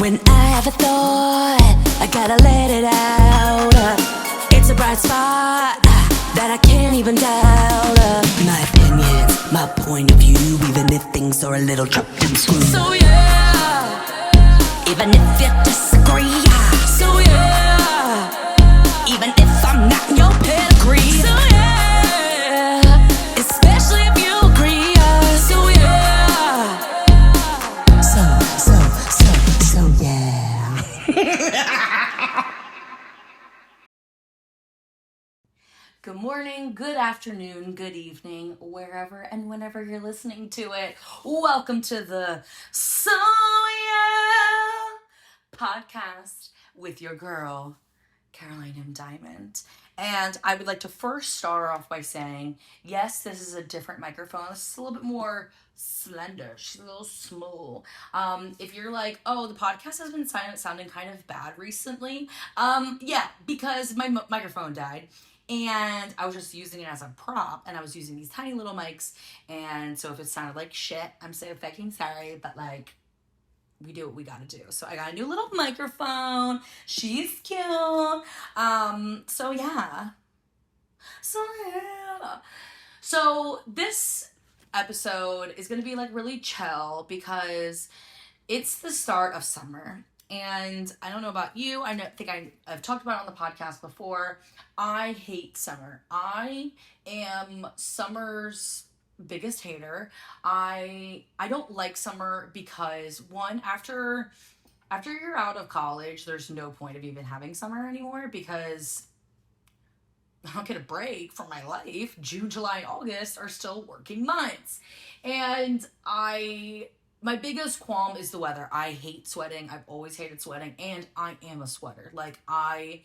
When I have a thought, I gotta let it out. It's a bright spot that I can't even doubt. My opinions, my point of view, even if things are a little chopped and screwed. So yeah, even if you disagree. So yeah, even if I'm not in your pedigree. So yeah, especially if you agree. So yeah, so yeah. Good morning, good afternoon, good evening, wherever and whenever you're listening to it. Welcome to the So Yeah podcast with your girl, Caroline M. Diamond. And I would like to first start off by saying, yes, this is a different microphone. This is a little bit more slender. She's a little small. If you're like, oh, the podcast has been sounding kind of bad recently. Yeah, because my microphone died. And I was just using it as a prop, and I was using these tiny little mics. And so if it sounded like shit, I'm so fucking sorry, but like, we do what we gotta do. So I got a new little microphone. She's cute. So yeah. So this episode is gonna be like really chill because it's the start of summer. And I don't know about you. I've talked about it on the podcast before. I hate summer. I am summer's biggest hater. I don't like summer because one, after you're out of college, there's no point of even having summer anymore because I don't get a break from my life. June, July, August are still working months. And my biggest qualm is the weather. I hate sweating. I've always hated sweating, and I am a sweater. Like I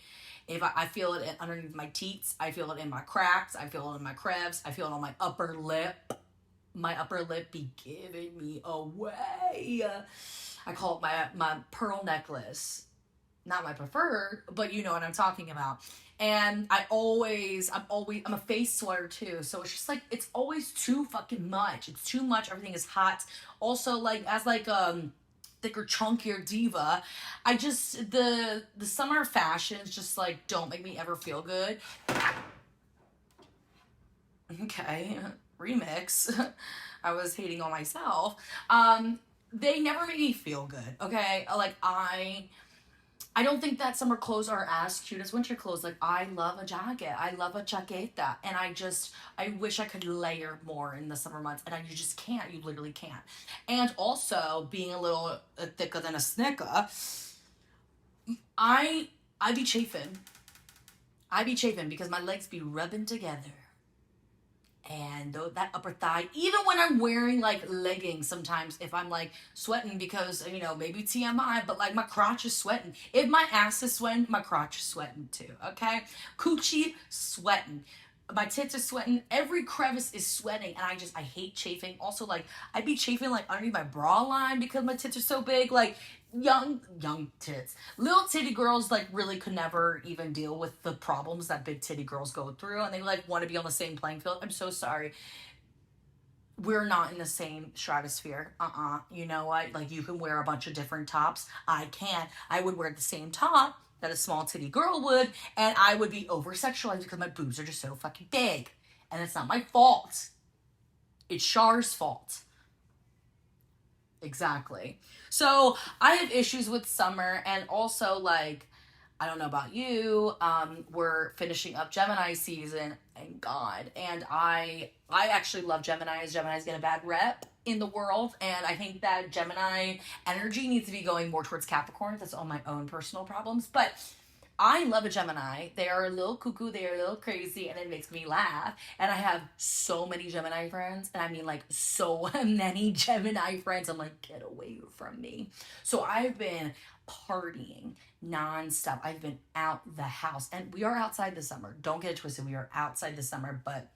feel it underneath my teats. I feel it in my cracks. I feel it in my crevice. I feel it on my upper lip. My upper lip be giving me away. I call it my pearl necklace. Not my preferred, but you know what I'm talking about. And I'm a face sweater too. So it's just like, it's always too fucking much. It's too much. Everything is hot. Also, like, as like, thicker, chunkier diva, I just, the summer fashions just like don't make me ever feel good. Okay, remix. I was hating on myself. They never make me feel good, okay? Like, I don't think that summer clothes are as cute as winter clothes. Like, I love a jacket. I love a chaqueta. And I wish I could layer more in the summer months. And you just can't. You literally can't. And also, being a little thicker than a snicker, I be chafing. I be chafing because my legs be rubbing together. And that upper thigh, even when I'm wearing like leggings, sometimes if I'm like sweating because, you know, maybe TMI, but like my crotch is sweating. If my ass is sweating, my crotch is sweating too, okay? Coochie sweating. My tits are sweating. Every crevice is sweating, and I hate chafing. Also, like, I be chafing like underneath my bra line because my tits are so big. Like, young tits, little titty girls like really could never even deal with the problems that big titty girls go through, and they like want to be on the same playing field. I'm so sorry, we're not in the same stratosphere. You know what, like, you can wear a bunch of different tops. I can't. I would wear the same top that a small titty girl would, and I would be over sexualized because my boobs are just so fucking big, and it's not my fault. It's Char's fault. Exactly. So I have issues with summer, and also, like, I don't know about you, we're finishing up Gemini season, thank God, and I actually love Geminis. Geminis get a bad rep in the world, and I think that Gemini energy needs to be going more towards Capricorn. That's all my own personal problems, but I love a Gemini. They are a little cuckoo, they are a little crazy, and it makes me laugh. And I have so many Gemini friends, and I mean like so many Gemini friends. I'm like, get away from me. So I've been partying nonstop. I've been out the house, and we are outside this summer. Don't get it twisted. We are outside this summer, but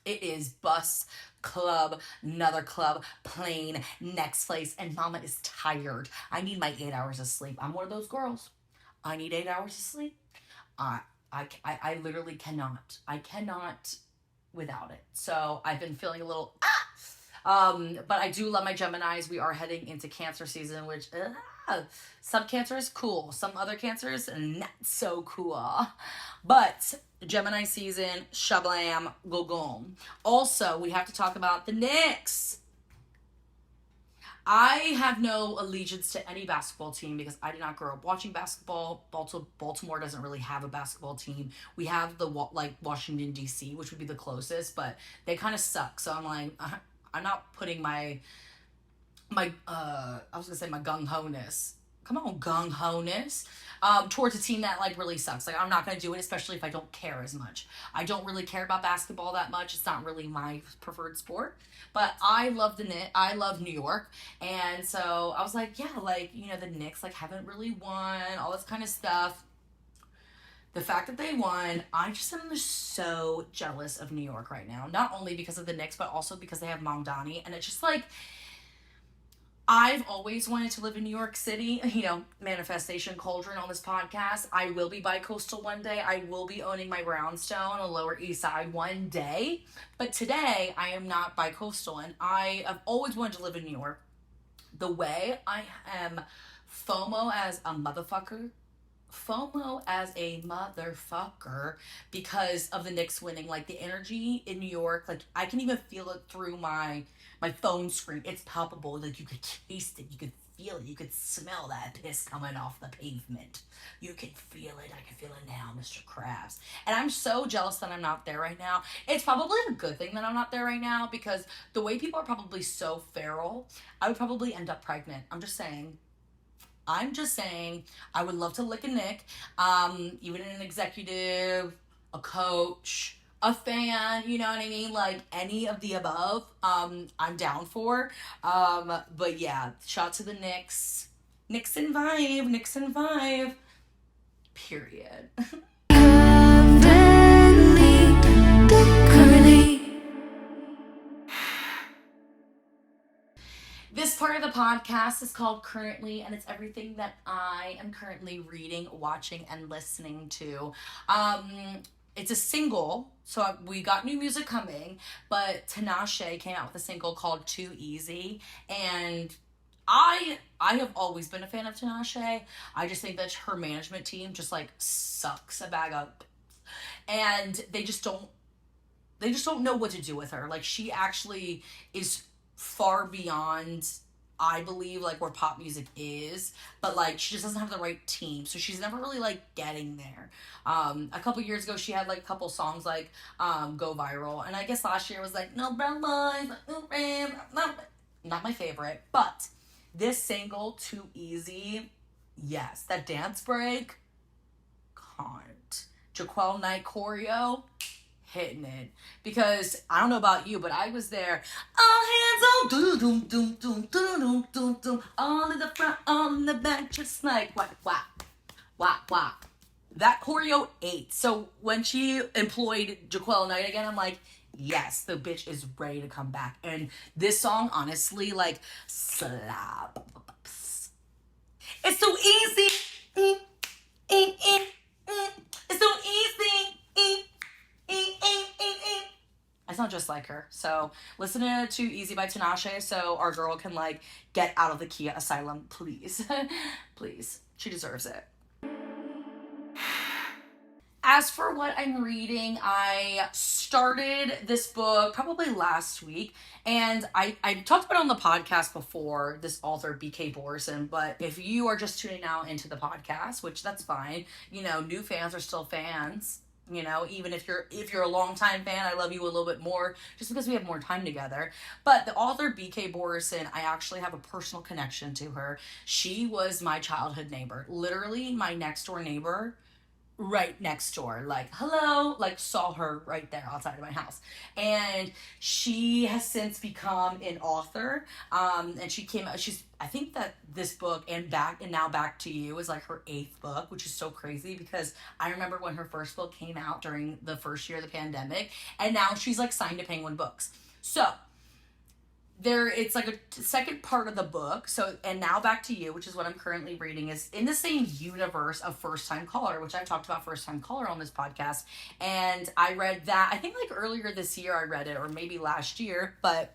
it is bus, club, another club, plane, next place, and mama is tired. I need my 8 hours of sleep. I'm one of those girls. I need 8 hours of sleep. I literally cannot. I cannot without it. So I've been feeling a little But I do love my Geminis. We are heading into Cancer season, which some cancers cool, some other cancers not so cool. But Gemini season, shablam, go gone. Also, we have to talk about the Knicks. I have no allegiance to any basketball team because I did not grow up watching basketball. Baltimore doesn't really have a basketball team. We have the Washington D.C., which would be the closest, but they kind of suck. So I'm like, I'm not putting my I was gonna say my gung ho-ness. Come on, gung ho-ness. Towards a team that like really sucks. Like I'm not gonna do it, especially if I don't care as much. I don't really care about basketball that much. It's not really my preferred sport. But I love I love New York. And so I was like, yeah, like, you know, the Knicks like haven't really won, all this kind of stuff. The fact that they won, I just am so jealous of New York right now. Not only because of the Knicks, but also because they have Mamdani. And it's just like, I've always wanted to live in New York City, you know, manifestation cauldron on this podcast. I will be bi-coastal one day. I will be owning my brownstone on Lower East Side one day. But today, I am not bi-coastal, and I have always wanted to live in New York. The way I am FOMO as a motherfucker, because of the Knicks winning. Like the energy in New York, like I can even feel it through my phone screen. It's palpable. Like you could taste it, you could feel it, you could smell that piss coming off the pavement. You can feel it. I can feel it now, Mr. Krabs. And I'm so jealous that I'm not there right now. It's probably a good thing that I'm not there right now because the way people are probably so feral, I would probably end up pregnant. I'm just saying, I would love to lick a Nick, even an executive, a coach, a fan, you know what I mean? Like any of the above, I'm down for. But yeah, shout to the Knicks. Knicks and vibe. Period. This part of the podcast is called Currently, and it's everything that I am currently reading, watching, and listening to. It's a single, so we got new music coming, but Tinashe came out with a single called Too Easy, and I have always been a fan of Tinashe. I just think that her management team just like sucks a bag of, and they just don't know what to do with her. Like she actually is far beyond, I believe, like where pop music is, but like she just doesn't have the right team, so she's never really like getting there. A couple years ago she had like a couple songs like go viral, and I guess last year was like no brown boys, not my favorite. But this single Too Easy, yes, that dance break, can't. Jaquel Knight choreo, hitting it. Because I don't know about you, but I was there. All hands on doom doom doom doom doom doom doom. All in the front, all in the back, just like whack whack whack whack. That choreo ate. So when she employed Jaquel Knight again, I'm like, yes, the bitch is ready to come back. And this song, honestly, like slaps. It's so easy. It's so easy. I sound just like her. So listen to Too Easy by Tinashe so our girl can like get out of the Kia asylum, please. Please. She deserves it. As for what I'm reading, I started this book probably last week, and I talked about it on the podcast before, this author, BK Borison, but if you are just tuning out into the podcast, which that's fine, you know, new fans are still fans. You know, even if you're a longtime fan, I love you a little bit more just because we have more time together. But the author BK Borison, I actually have a personal connection to her. She was my childhood neighbor, literally my next door neighbor, right next door. Like, hello, like saw her right there outside of my house. And she has since become an author. And she's, I think that this book and Now Back to You is like her 8th book, which is so crazy because I remember when her first book came out during the first year of the pandemic, and now she's like signed to Penguin Books. So it's like a second part of the book. So, and Now Back to You, which is what I'm currently reading, is in the same universe of First Time Caller, which I've talked about First Time Caller on this podcast. And I read that, I think like earlier this year I read it, or maybe last year, but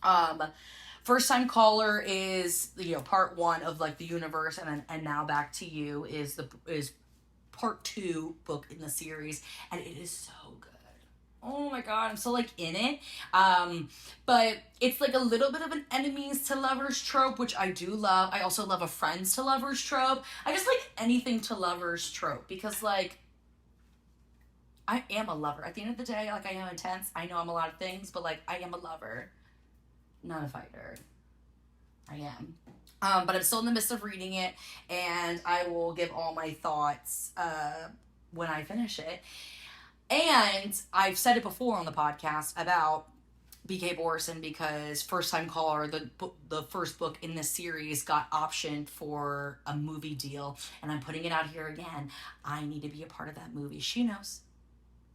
Um, First Time Caller is, you know, part one of like the universe, and Now Back to You is part two book in the series, and it is so good. Oh my god, I'm so like in it. But it's like a little bit of an enemies to lovers trope, which I do love. I also love a friends to lovers trope. I just like anything to lovers trope because like I am a lover. At the end of the day, like I am intense. I know I'm a lot of things, but like I am a lover, not a fighter. I am. But I'm still in the midst of reading it, and I will give all my thoughts when I finish it. And I've said it before on the podcast about BK Borison because First Time Caller, the first book in this series, got optioned for a movie deal, and I'm putting it out here again. I need to be a part of that movie. She knows.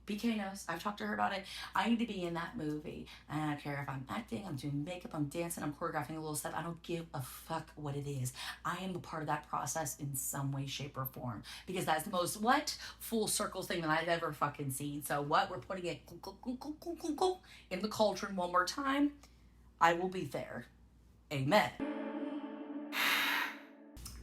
BK knows. I've talked to her about it. I need to be in that movie. And I don't care if I'm acting, I'm doing makeup, I'm dancing, I'm choreographing a little stuff. I don't give a fuck what it is. I am a part of that process in some way, shape, or form. Because that's the most, full circle thing that I've ever fucking seen. So we're putting it in the cauldron one more time. I will be there. Amen.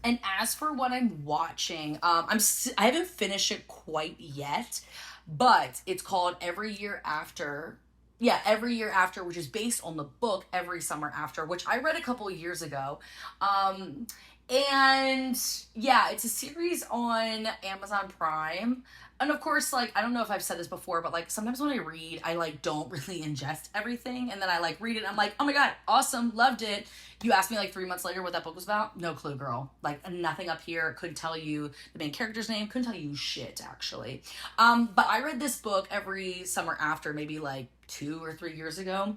And as for what I'm watching, I haven't finished it quite yet, but it's called Every Year After. Yeah, Every Year After, which is based on the book Every Summer After, which I read a couple of years ago. And yeah, it's a series on Amazon Prime. And of course, like, I don't know if I've said this before, but like sometimes when I read, I like don't really ingest everything. And then I like read it and I'm like, oh my God, awesome, loved it. You asked me like 3 months later what that book was about. No clue, girl. Like nothing up here. Couldn't tell you the main character's name. Couldn't tell you shit, actually. But I read this book Every Summer After, maybe like 2 or 3 years ago.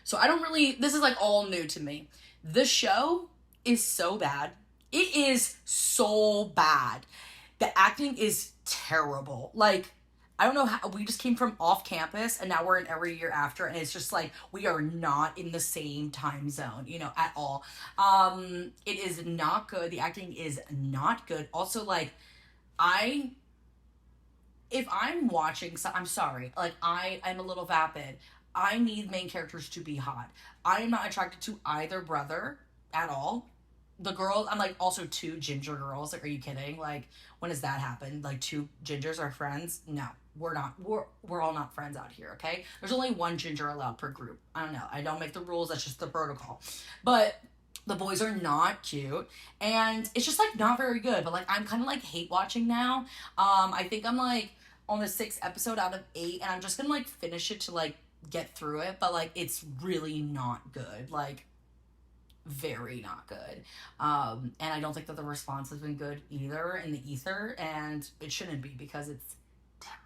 So I don't really, this is like all new to me. The show is so bad. It is so bad. The acting is terrible. Like, I don't know how, we just came from off campus and now we're in Every Year After, and it's just like we are not in the same time zone, you know, at all. It is not good. The acting is not good. Also, like, if I'm watching, so I'm sorry, like I'm a little vapid. I need main characters to be hot. I am not attracted to either brother at all. The girls, I'm like also two ginger girls. Like, are you kidding? Like, when does that happen? Like, two gingers are friends? No, we're not. We're all not friends out here. Okay, there's only one ginger allowed per group. I don't know. I don't make the rules. That's just the protocol. But the boys are not cute, and it's just like not very good. But like, I'm kind of like hate watching now. I think I'm like on the 6th episode out of 8, and I'm just gonna like finish it to like get through it. But like, it's really not good. Like, very not good. And I don't think that the response has been good either in the ether, and it shouldn't be because it's terrible.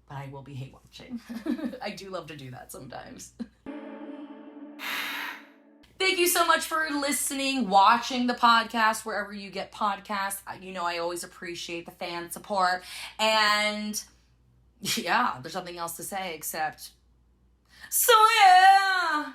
But I will be hate watching. I do love to do that sometimes. Thank you so much for listening, watching the podcast, wherever you get podcasts. You know, I always appreciate the fan support. And yeah, there's nothing else to say except, so yeah.